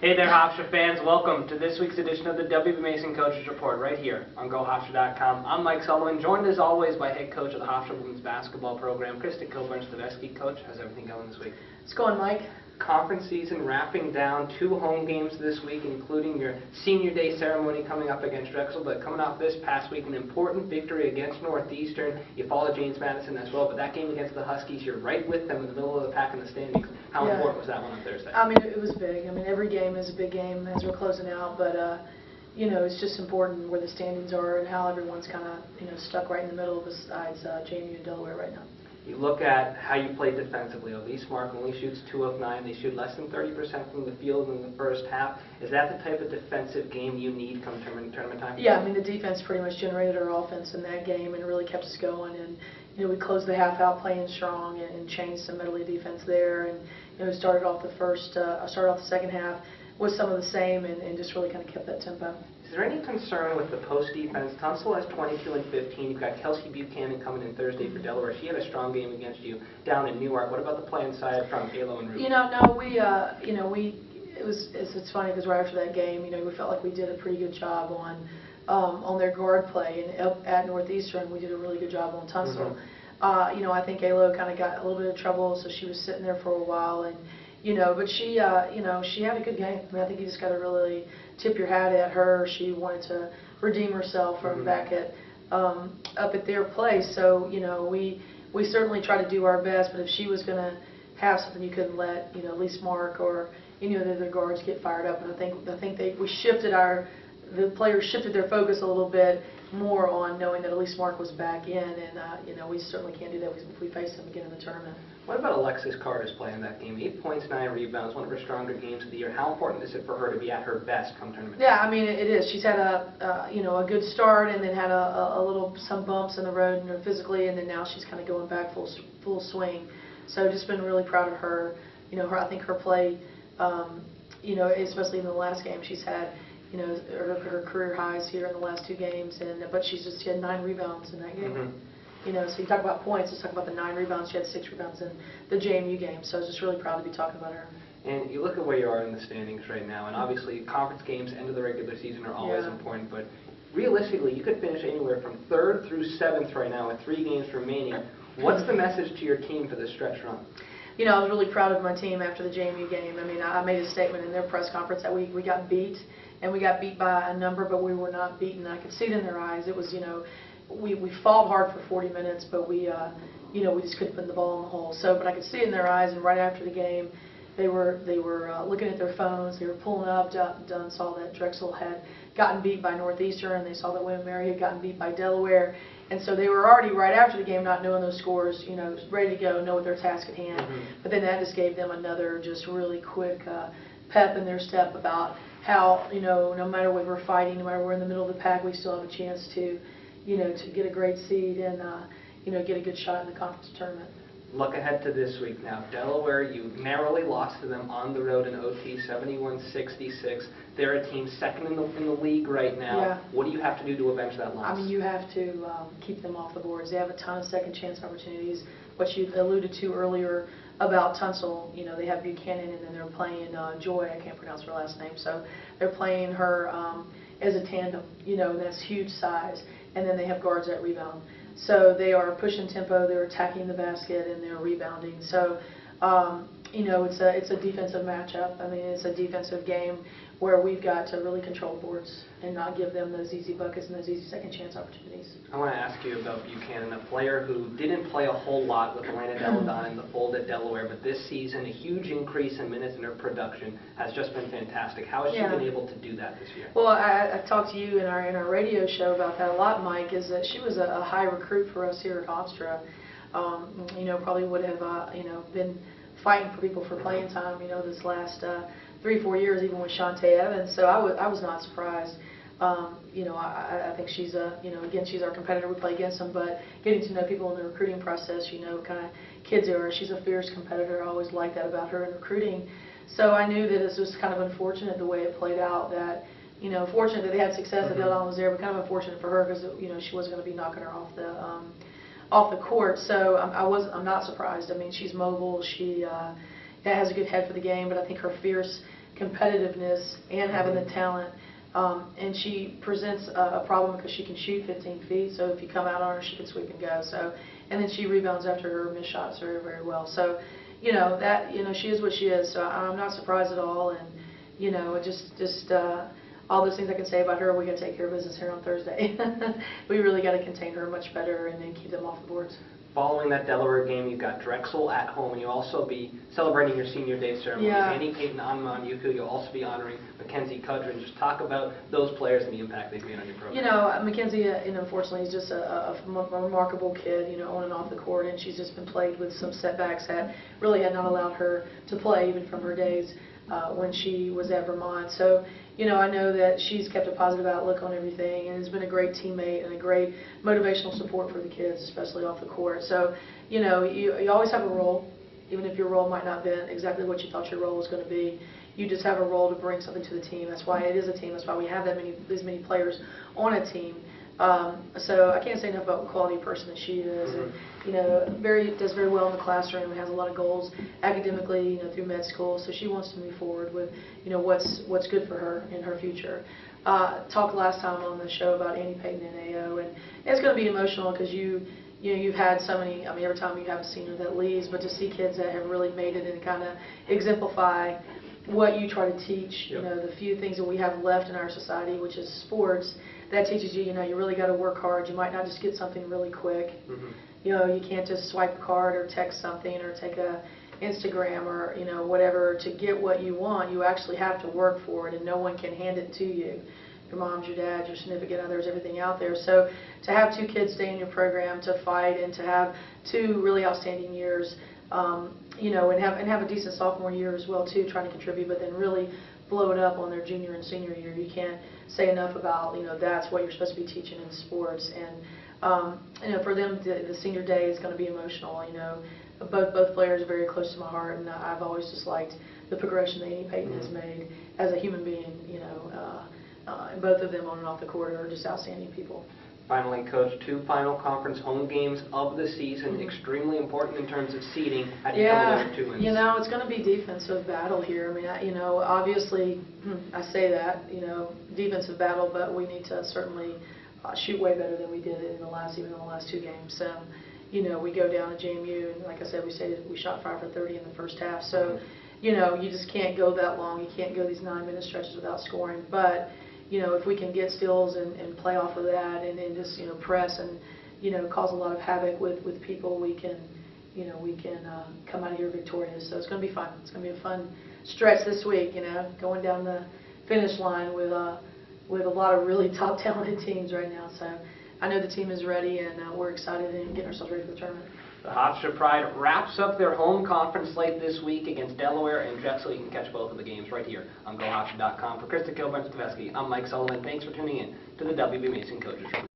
Hey there, Hofstra fans. Welcome to this week's edition of the WBB Mason Coaches Report right here on GoHofstra.com. I'm Mike Sullivan, joined as always by head coach of the Hofstra women's basketball program, Krista Kilburn-Steveskey. Coach, how's everything going this week? It's going, Mike. Conference season wrapping down, 2 home games this week, including your senior day ceremony coming up against Drexel. But coming off this past week, an important victory against Northeastern. You follow James Madison as well, but that game against the Huskies, you're right with them in the middle of the pack in the standings. How important was that one on Thursday? I mean, it was big. I mean, every game is a big game as we're closing out, but you know, it's just important where the standings are and how everyone's kind of, you know, stuck right in the middle besides JMU and Delaware right now. You look at how you played defensively. Elise Mark only shoots 2 of 9. They shoot less than 30% from the field in the first half. Is that the type of defensive game you need come tournament time? Yeah, I mean, the defense pretty much generated our offense in that game and really kept us going. And, you know, we closed the half out playing strong and changed some medley defense there. And, you know, started off the second half with some of the same and just really kind of kept that tempo. Is there any concern with the post defense? Tunsil has 22 and 15. You've got Kelsey Buchanan coming in Thursday for Delaware. She had a strong game against you down in Newark. What about the play inside from Halo and Ruby? You know, no, it's funny because right after that game, you know, we felt like we did a pretty good job on their guard play, and at Northeastern we did a really good job on Tunsil. You know, I think Alo kind of got a little bit of trouble, so she was sitting there for a while, and you know, but she, you know, she had a good game. I mean, I think you just got to really tip your hat at her. She wanted to redeem herself from back at up at their place. So, you know, we certainly try to do our best. But if she was going to have something, you couldn't let, you know, Elise Mark or any of the other guards get fired up. And I think the players shifted their focus a little bit more on knowing that Elise Mark was back in, and you know, we certainly can't do that if we face them again in the tournament. What about Alexis Carter's play in that game? 8 points, 9 rebounds, one of her stronger games of the year. How important is it for her to be at her best come tournament? Yeah, I mean, it is. She's had you know, a good start, and then had some bumps in the road, you know, physically, and then now she's kind of going back full swing. So just been really proud of her. You know, I think her play, you know, especially in the last game, she's had, you know, her career highs here in the last 2 games, but she had 9 rebounds in that game. You know, so you talk about points, let's talk about the 9 rebounds. She had 6 rebounds in the JMU game, so I was just really proud to be talking about her. And you look at where you are in the standings right now, and obviously conference games, end of the regular season, are always important, but realistically, you could finish anywhere from 3rd through 7th right now with 3 games remaining. What's the message to your team for this stretch run? You know, I was really proud of my team after the JMU game. I mean, I made a statement in their press conference that we got beat, and we got beat by a number, but we were not beaten. I could see it in their eyes. It was, you know, we fought hard for 40 minutes, but we, you know, we just couldn't put the ball in the hole. So, but I could see it in their eyes, and right after the game, they were looking at their phones. They were pulling up. Dunn saw that Drexel had gotten beat by Northeastern, and they saw that William Mary had gotten beat by Delaware. And so they were already right after the game, not knowing those scores, you know, ready to go, know what their task at hand. But then that just gave them another just really quick pep in their step about how, you know, no matter what we're fighting, no matter we're in the middle of the pack, we still have a chance to, you know, to get a great seed and, you know, get a good shot in the conference tournament. Look ahead to this week now. Delaware, you narrowly lost to them on the road in OT, 71-66. They're a team second in the league right now. Yeah. What do you have to do to avenge that loss? I mean, you have to keep them off the boards. They have a ton of second chance opportunities. What you alluded to earlier about Tunsil, you know, they have Buchanan, and then they're playing Joy. I can't pronounce her last name. So they're playing her as a tandem, you know, and that's huge size. And then they have guards at rebound. So they are pushing tempo, they're attacking the basket, and they're rebounding. So, you know, it's a defensive matchup. I mean, it's a defensive game where we've got to really control boards and not give them those easy buckets and those easy second chance opportunities. I want to ask you about Buchanan, a player who didn't play a whole lot with Elena Delle in the fold at Delaware, but this season a huge increase in minutes in her production has just been fantastic. How has she been able to do that this year? Well, I talked to you in our radio show about that a lot, Mike, is that she was a high recruit for us here at Hofstra. You know, probably would have, you know, been fighting for people for playing time, you know, this last 3-4 years, even with Shantae Evans. So I was not surprised. You know, I think she's you know, again, she's our competitor. We play against them, but getting to know people in the recruiting process, you know, kind of kids are. She's a fierce competitor. I always liked that about her in recruiting. So I knew that it was kind of unfortunate the way it played out. That, you know, fortunate that they had success, that Elena was there, but kind of unfortunate for her because, you know, she wasn't going to be knocking her off the court. So I'm not surprised. I mean, she's mobile. She has a good head for the game, but I think her fierce competitiveness and having the talent. And she presents a problem because she can shoot 15 feet. So if you come out on her, she can sweep and go. So, and then she rebounds after her missed shots very, very well. So, you know, she is what she is. So I'm not surprised at all. And, you know, just all those things I can say about her, we got to take care of business here on Thursday. We really got to contain her much better and then keep them off the boards. Following that Delaware game, you've got Drexel at home, and you'll also be celebrating your senior day ceremony. Yeah. Annie Payton on Yuku, you'll also be honoring Mackenzie Cudrin. Just talk about those players and the impact they've made on your program. You know, Mackenzie, unfortunately, is just a remarkable kid, you know, on and off the court, and she's just been plagued with some setbacks that really had not allowed her to play, even from her days when she was at Vermont. So, you know, I know that she's kept a positive outlook on everything and has been a great teammate and a great motivational support for the kids, especially off the court. So, you know, you always have a role, even if your role might not be exactly what you thought your role was going to be. You just have a role to bring something to the team. That's why it is a team. That's why we have these many players on a team. So I can't say enough about what quality person that she is. And, you know, does very well in the classroom and has a lot of goals academically, you know, through med school. So she wants to move forward with, you know, what's good for her in her future. Talked last time on the show about Annie Payton and AO, and it's going to be emotional because you know, you've had so many. I mean, every time you have a senior that leaves, but to see kids that have really made it and kind of exemplify what you try to teach, you know, the few things that we have left in our society, which is sports, that teaches you, you know, you really got to work hard. You might not just get something really quick. You know, you can't just swipe a card or text something or take a Instagram or, you know, whatever to get what you want. You actually have to work for it, and no one can hand it to you. Your moms, your dads, your significant others, everything out there. So to have two kids stay in your program, to fight, and to have two really outstanding years, you know, and have a decent sophomore year as well too, trying to contribute, but then really blow it up on their junior and senior year. You can't say enough about, you know, that's what you're supposed to be teaching in sports. And you know, for them, the senior day is going to be emotional. You know, both players are very close to my heart, and I've always just liked the progression that Annie Payton has made as a human being. You know, and both of them on and off the court are just outstanding people. Finally, Coach, 2 final conference home games of the season, extremely important in terms of seeding. How do you come with 2 wins? You know, it's going to be defensive battle here. I mean, you know, obviously, I say that, you know, defensive battle, but we need to certainly shoot way better than we did even in the last 2 games. So, you know, we go down to JMU, and like I said, we shot 5 for 30 in the first half. So, you know, you just can't go that long. You can't go these 9-minute stretches without scoring. But you know, if we can get steals and play off of that and just, you know, press and, you know, cause a lot of havoc with people, we can come out of here victorious. So it's going to be fun. It's going to be a fun stretch this week, you know, going down the finish line with a lot of really top talented teams right now. So I know the team is ready, and we're excited and getting ourselves ready for the tournament. The Hofstra Pride wraps up their home conference slate this week against Delaware and Drexel. You can catch both of the games right here on GoHofstra.com. For Krista Kilburn-Steveskey, I'm Mike Sullivan. Thanks for tuning in to the WBB Coaches Room.